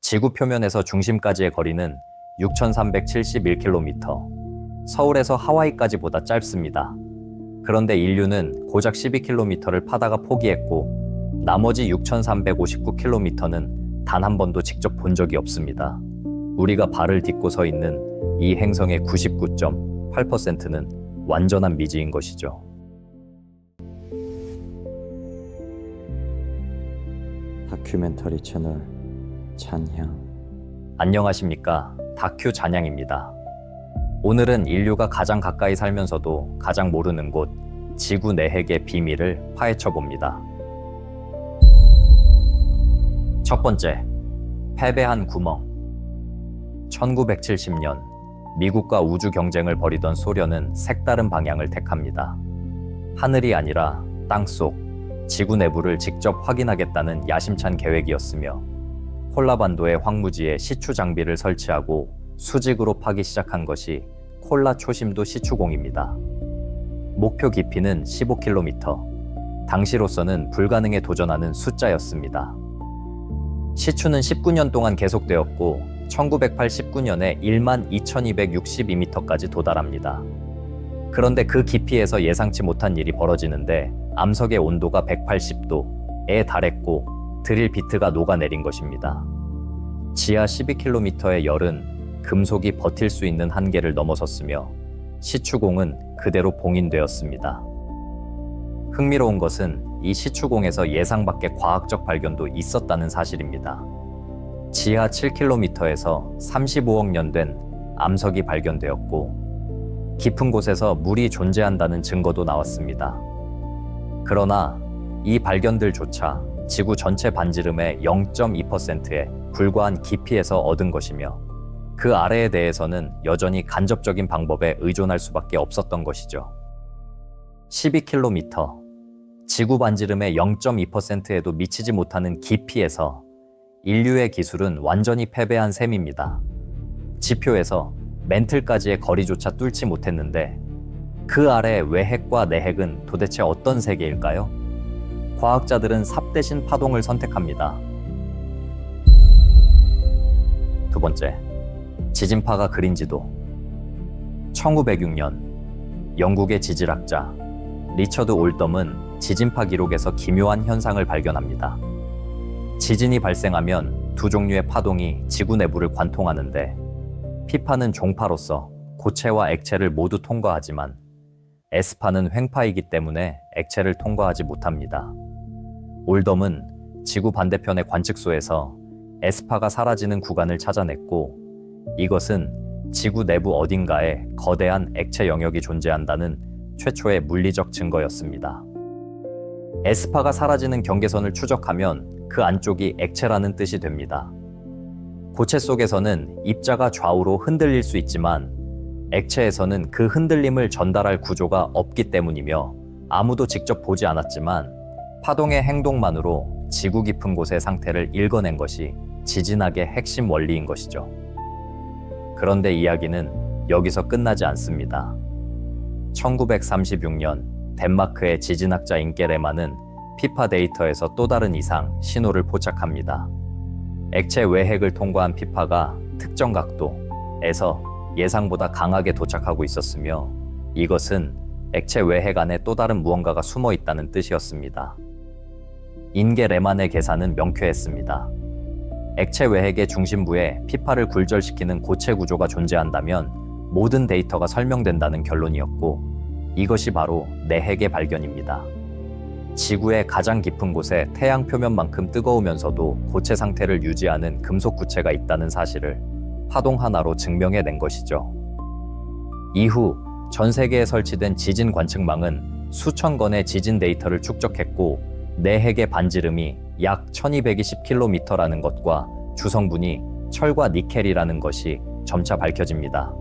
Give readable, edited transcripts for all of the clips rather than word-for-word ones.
지구 표면에서 중심까지의 거리는 6,371km, 서울에서 하와이까지보다 짧습니다. 그런데 인류는 고작 12km를 파다가 포기했고 나머지 6,359km는 단 한 번도 직접 본 적이 없습니다. 우리가 발을 딛고 서 있는 이 행성의 99.8%는 완전한 미지인 것이죠. 다큐멘터리 채널 찬향. 안녕하십니까, 다큐 잔향입니다. 오늘은 인류가 가장 가까이 살면서도 가장 모르는 곳, 지구 내핵의 비밀을 파헤쳐 봅니다. 첫 번째, 패배한 구멍. 1970년 미국과 우주 경쟁을 벌이던 소련은 색다른 방향을 택합니다. 하늘이 아니라 땅속, 지구 내부를 직접 확인하겠다는 야심찬 계획이었으며 콜라반도의 황무지에 시추 장비를 설치하고 수직으로 파기 시작한 것이 콜라 초심도 시추공입니다. 목표 깊이는 15km, 당시로서는 불가능에 도전하는 숫자였습니다. 시추는 19년 동안 계속되었고 1989년에 12,262m까지 도달합니다. 그런데 그 깊이에서 예상치 못한 일이 벌어지는데 암석의 온도가 180도에 달했고 드릴 비트가 녹아내린 것입니다. 지하 12km의 열은 금속이 버틸 수 있는 한계를 넘어섰으며 시추공은 그대로 봉인되었습니다. 흥미로운 것은 이 시추공에서 예상 밖의 과학적 발견도 있었다는 사실입니다. 지하 7km에서 35억 년 된 암석이 발견되었고 깊은 곳에서 물이 존재한다는 증거도 나왔습니다. 그러나 이 발견들조차 지구 전체 반지름의 0.2%에 불과한 깊이에서 얻은 것이며 그 아래에 대해서는 여전히 간접적인 방법에 의존할 수밖에 없었던 것이죠. 12km, 지구 반지름의 0.2%에도 미치지 못하는 깊이에서 인류의 기술은 완전히 패배한 셈입니다. 지표에서 멘틀까지의 거리조차 뚫지 못했는데 그 아래 외핵과 내핵은 도대체 어떤 세계일까요? 과학자들은 삽 대신 파동을 선택합니다. 두 번째, 지진파가 그린 지도. 1906년 영국의 지질학자 리처드 올덤은 지진파 기록에서 기묘한 현상을 발견합니다. 지진이 발생하면 두 종류의 파동이 지구 내부를 관통하는데 P파는 종파로서 고체와 액체를 모두 통과하지만 S파는 횡파이기 때문에 액체를 통과하지 못합니다. 올덤은 지구 반대편의 관측소에서 S파가 사라지는 구간을 찾아냈고 이것은 지구 내부 어딘가에 거대한 액체 영역이 존재한다는 최초의 물리적 증거였습니다. S파가 사라지는 경계선을 추적하면 그 안쪽이 액체라는 뜻이 됩니다. 고체 속에서는 입자가 좌우로 흔들릴 수 있지만 액체에서는 그 흔들림을 전달할 구조가 없기 때문이며 아무도 직접 보지 않았지만 파동의 행동만으로 지구 깊은 곳의 상태를 읽어낸 것이 지진학의 핵심 원리인 것이죠. 그런데 이야기는 여기서 끝나지 않습니다. 1936년 덴마크의 지진학자 인게레만은 피파 데이터에서 또 다른 이상 신호를 포착합니다. 액체 외핵을 통과한 피파가 특정 각도에서 예상보다 강하게 도착하고 있었으며 이것은 액체 외핵 안에 또 다른 무언가가 숨어 있다는 뜻이었습니다. 인게레만의 계산은 명쾌했습니다. 액체 외핵의 중심부에 피파를 굴절시키는 고체 구조가 존재한다면 모든 데이터가 설명된다는 결론이었고 이것이 바로 내핵의 발견입니다. 지구의 가장 깊은 곳에 태양 표면만큼 뜨거우면서도 고체 상태를 유지하는 금속 구체가 있다는 사실을 파동 하나로 증명해낸 것이죠. 이후 전 세계에 설치된 지진 관측망은 수천 건의 지진 데이터를 축적했고 내핵의 반지름이 약 1220km라는 것과 주성분이 철과 니켈이라는 것이 점차 밝혀집니다.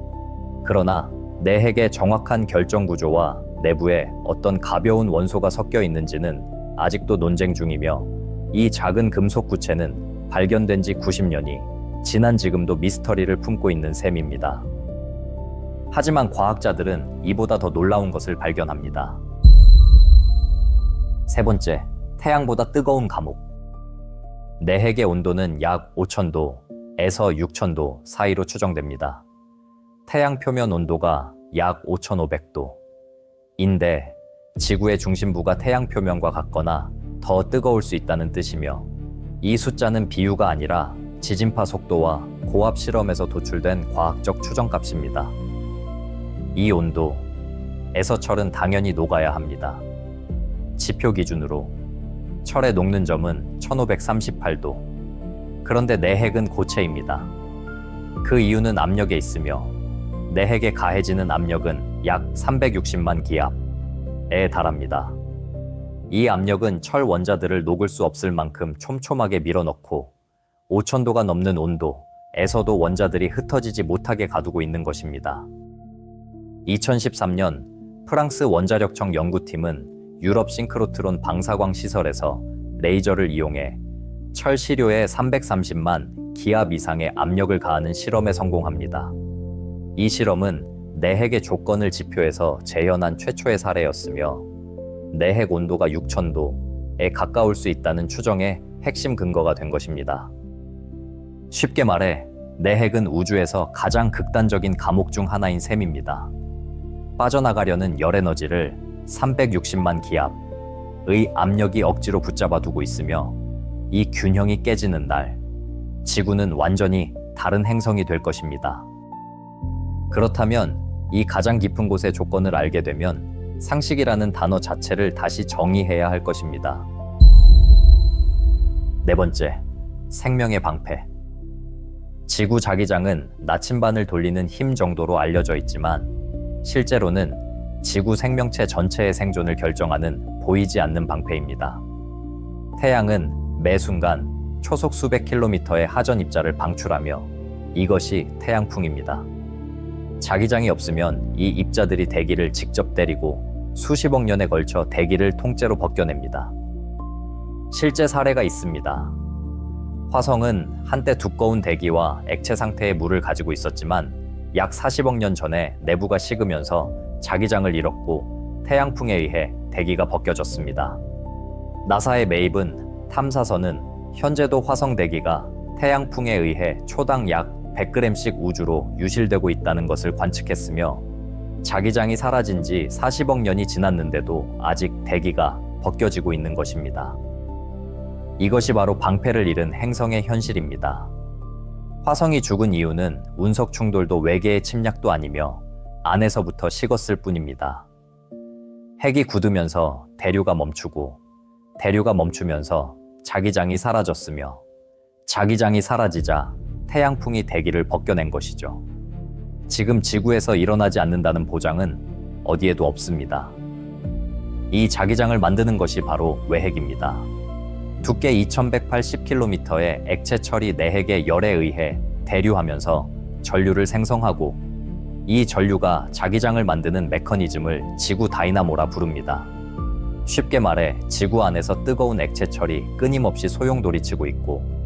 그러나 내핵의 정확한 결정 구조와 내부에 어떤 가벼운 원소가 섞여 있는지는 아직도 논쟁 중이며 이 작은 금속 구체는 발견된 지 90년이 지난 지금도 미스터리를 품고 있는 셈입니다. 하지만 과학자들은 이보다 더 놀라운 것을 발견합니다. 세 번째, 태양보다 뜨거운 감옥. 내핵의 온도는 약 5,000도, 6,000도 사이로 추정됩니다. 태양 표면 온도가 약 5,500도. 인데 지구의 중심부가 태양 표면과 같거나 더 뜨거울 수 있다는 뜻이며, 이 숫자는 비유가 아니라 지진파 속도와 고압 실험에서 도출된 과학적 추정값입니다. 이 온도에서 철은 당연히 녹아야 합니다. 지표 기준으로 철의 녹는 점은 1538도. 그런데 내핵은 고체입니다. 그 이유는 압력에 있으며, 내핵에 가해지는 압력은 약 360만 기압에 달합니다. 이 압력은 철 원자들을 녹을 수 없을 만큼 촘촘하게 밀어넣고 5,000도가 넘는 온도에서도 원자들이 흩어지지 못하게 가두고 있는 것입니다. 2013년 프랑스 원자력청 연구팀은 유럽 싱크로트론 방사광 시설에서 레이저를 이용해 철 시료에 330만 기압 이상의 압력을 가하는 실험에 성공합니다. 이 실험은 내핵의 조건을 지표해서 재현한 최초의 사례였으며, 내핵 온도가 6,000도에 가까울 수 있다는 추정의 핵심 근거가 된 것입니다. 쉽게 말해 내핵은 우주에서 가장 극단적인 감옥 중 하나인 셈입니다. 빠져나가려는 열 에너지를 360만 기압의 압력이 억지로 붙잡아 두고 있으며, 이 균형이 깨지는 날, 지구는 완전히 다른 행성이 될 것입니다. 그렇다면 이 가장 깊은 곳의 조건을 알게 되면 상식이라는 단어 자체를 다시 정의해야 할 것입니다. 네 번째, 생명의 방패. 지구 자기장은 나침반을 돌리는 힘 정도로 알려져 있지만, 실제로는 지구 생명체 전체의 생존을 결정하는 보이지 않는 방패입니다. 태양은 매 순간 초속 수백 킬로미터의 하전 입자를 방출하며, 이것이 태양풍입니다. 자기장이 없으면 이 입자들이 대기를 직접 때리고 수십억 년에 걸쳐 대기를 통째로 벗겨냅니다. 실제 사례가 있습니다. 화성은 한때 두꺼운 대기와 액체 상태의 물을 가지고 있었지만, 약 40억 년 전에 내부가 식으면서 자기장을 잃었고 태양풍에 의해 대기가 벗겨졌습니다. 나사의 매입은 탐사선은 현재도 화성 대기가 태양풍에 의해 초당 약 100g씩 우주로 유실되고 있다는 것을 관측했으며, 자기장이 사라진 지 40억 년이 지났는데도 아직 대기가 벗겨지고 있는 것입니다. 이것이 바로 방패를 잃은 행성의 현실입니다. 화성이 죽은 이유는 운석 충돌도 외계의 침략도 아니며 안에서부터 식었을 뿐입니다. 핵이 굳으면서 대류가 멈추고, 대류가 멈추면서 자기장이 사라졌으며, 자기장이 사라지자 태양풍이 대기를 벗겨낸 것이죠. 지금 지구에서 일어나지 않는다는 보장은 어디에도 없습니다. 이 자기장을 만드는 것이 바로 외핵입니다. 두께 2180km의 액체 철이 내핵의 열에 의해 대류하면서 전류를 생성하고, 이 전류가 자기장을 만드는 메커니즘을 지구 다이나모라 부릅니다. 쉽게 말해 지구 안에서 뜨거운 액체 철이 끊임없이 소용돌이치고 있고,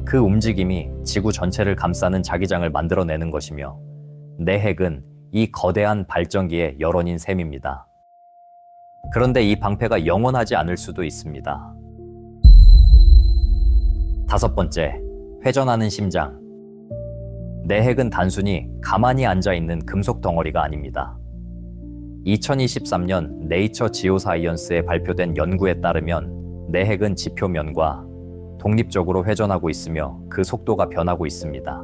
그 움직임이 지구 전체를 감싸는 자기장을 만들어내는 것이며, 내핵은 이 거대한 발전기의 열원인 셈입니다. 그런데 이 방패가 영원하지 않을 수도 있습니다. 다섯 번째, 회전하는 심장. 내핵은 단순히 가만히 앉아있는 금속 덩어리가 아닙니다. 2023년 네이처 지오사이언스에 발표된 연구에 따르면 내핵은 지표면과 독립적으로 회전하고 있으며 그 속도가 변하고 있습니다.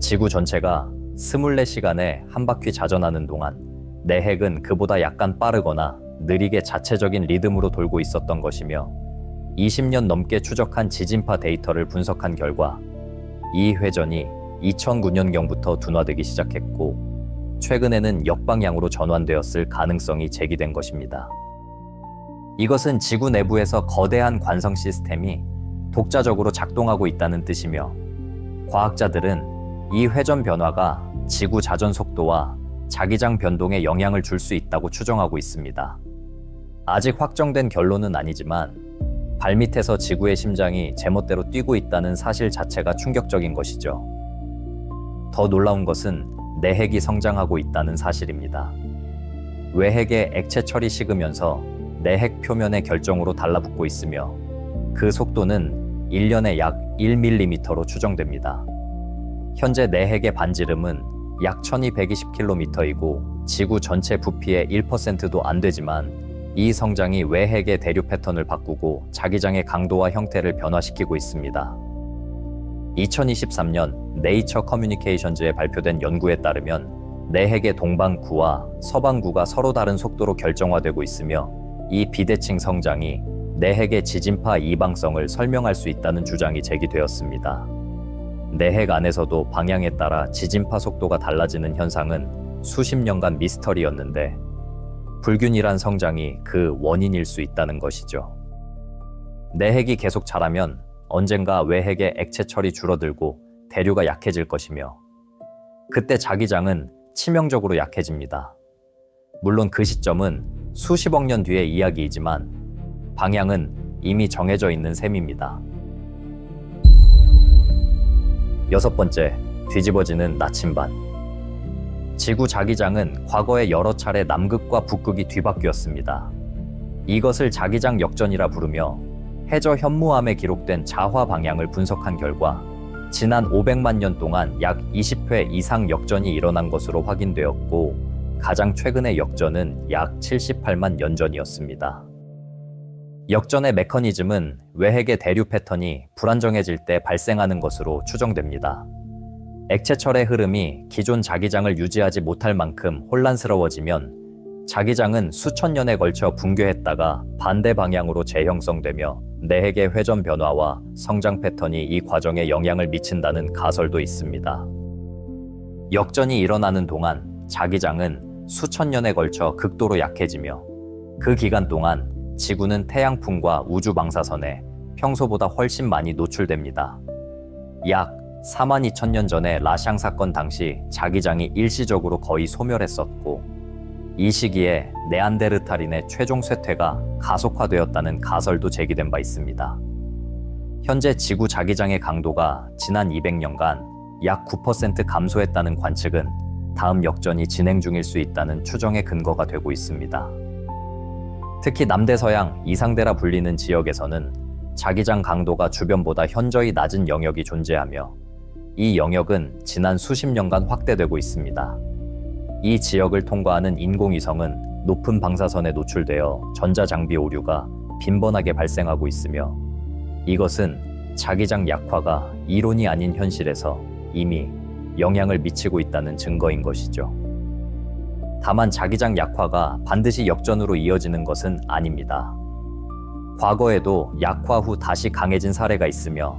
지구 전체가 24시간에 한 바퀴 자전하는 동안 내핵은 그보다 약간 빠르거나 느리게 자체적인 리듬으로 돌고 있었던 것이며, 20년 넘게 추적한 지진파 데이터를 분석한 결과 이 회전이 2009년경부터 둔화되기 시작했고, 최근에는 역방향으로 전환되었을 가능성이 제기된 것입니다. 이것은 지구 내부에서 거대한 관성 시스템이 독자적으로 작동하고 있다는 뜻이며, 과학자들은 이 회전 변화가 지구 자전 속도와 자기장 변동에 영향을 줄 수 있다고 추정하고 있습니다. 아직 확정된 결론은 아니지만, 발밑에서 지구의 심장이 제멋대로 뛰고 있다는 사실 자체가 충격적인 것이죠. 더 놀라운 것은 내핵이 성장하고 있다는 사실입니다. 외핵의 액체 철이 식으면서 내핵 표면의 결정으로 달라붙고 있으며, 그 속도는 1년에 약 1mm로 추정됩니다. 현재 내핵의 반지름은 약 1220km이고 지구 전체 부피의 1%도 안 되지만 이 성장이 외핵의 대류 패턴을 바꾸고 자기장의 강도와 형태를 변화시키고 있습니다. 2023년 네이처 커뮤니케이션즈에 발표된 연구에 따르면 내핵의 동방구와 서방구가 서로 다른 속도로 결정화되고 있으며 이 비대칭 성장이 내핵의 지진파 이방성을 설명할 수 있다는 주장이 제기되었습니다. 내핵 안에서도 방향에 따라 지진파 속도가 달라지는 현상은 수십 년간 미스터리였는데 불균일한 성장이 그 원인일 수 있다는 것이죠. 내핵이 계속 자라면 언젠가 외핵의 액체철이 줄어들고 대류가 약해질 것이며 그때 자기장은 치명적으로 약해집니다. 물론 그 시점은 수십억 년 뒤의 이야기이지만 방향은 이미 정해져 있는 셈입니다. 6번째, 뒤집어지는 나침반. 지구 자기장은 과거에 여러 차례 남극과 북극이 뒤바뀌었습니다. 이것을 자기장 역전이라 부르며 해저 현무암에 기록된 자화 방향을 분석한 결과 지난 500만 년 동안 약 20회 이상 역전이 일어난 것으로 확인되었고 가장 최근의 역전은 약 78만 년 전이었습니다. 역전의 메커니즘은 외핵의 대류 패턴이 불안정해질 때 발생하는 것으로 추정됩니다. 액체철의 흐름이 기존 자기장을 유지하지 못할 만큼 혼란스러워지면 자기장은 수천 년에 걸쳐 붕괴했다가 반대 방향으로 재형성되며 내핵의 회전 변화와 성장 패턴이 이 과정에 영향을 미친다는 가설도 있습니다. 역전이 일어나는 동안 자기장은 수천 년에 걸쳐 극도로 약해지며 그 기간 동안 지구는 태양풍과 우주 방사선에 평소보다 훨씬 많이 노출됩니다. 약 42,000년 전에 라샹 사건 당시 자기장이 일시적으로 거의 소멸했었고 이 시기에 네안데르탈인의 최종 쇠퇴가 가속화되었다는 가설도 제기된 바 있습니다. 현재 지구 자기장의 강도가 지난 200년간 약 9% 감소했다는 관측은 다음 역전이 진행 중일 수 있다는 추정의 근거가 되고 있습니다. 특히 남대서양 이상대라 불리는 지역에서는 자기장 강도가 주변보다 현저히 낮은 영역이 존재하며 이 영역은 지난 수십 년간 확대되고 있습니다. 이 지역을 통과하는 인공위성은 높은 방사선에 노출되어 전자장비 오류가 빈번하게 발생하고 있으며 이것은 자기장 약화가 이론이 아닌 현실에서 이미 영향을 미치고 있다는 증거인 것이죠. 다만 자기장 약화가 반드시 역전으로 이어지는 것은 아닙니다. 과거에도 약화 후 다시 강해진 사례가 있으며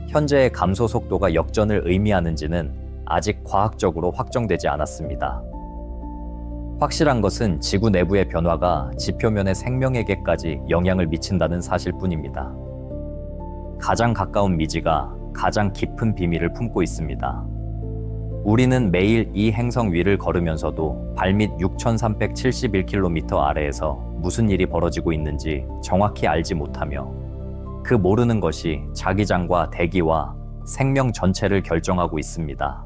현재의 감소 속도가 역전을 의미하는지는 아직 과학적으로 확정되지 않았습니다. 확실한 것은 지구 내부의 변화가 지표면의 생명에게까지 영향을 미친다는 사실뿐입니다. 가장 가까운 미지가 가장 깊은 비밀을 품고 있습니다. 우리는 매일 이 행성 위를 걸으면서도 발밑 6,371km 아래에서 무슨 일이 벌어지고 있는지 정확히 알지 못하며 그 모르는 것이 자기장과 대기와 생명 전체를 결정하고 있습니다.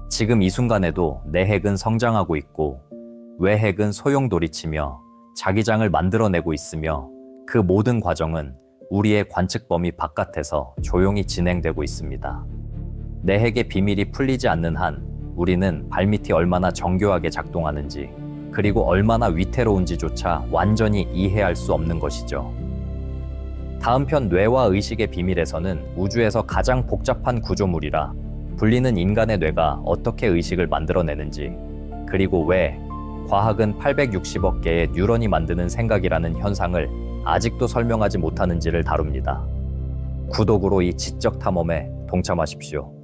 지금 이 순간에도 내핵은 성장하고 있고 외핵은 소용돌이치며 자기장을 만들어내고 있으며 그 모든 과정은 우리의 관측 범위 바깥에서 조용히 진행되고 있습니다. 내핵의 비밀이 풀리지 않는 한 우리는 발밑이 얼마나 정교하게 작동하는지 그리고 얼마나 위태로운지조차 완전히 이해할 수 없는 것이죠. 다음 편 뇌와 의식의 비밀에서는 우주에서 가장 복잡한 구조물이라 불리는 인간의 뇌가 어떻게 의식을 만들어내는지 그리고 왜 과학은 860억 개의 뉴런이 만드는 생각이라는 현상을 아직도 설명하지 못하는지를 다룹니다. 구독으로 이 지적 탐험에 동참하십시오.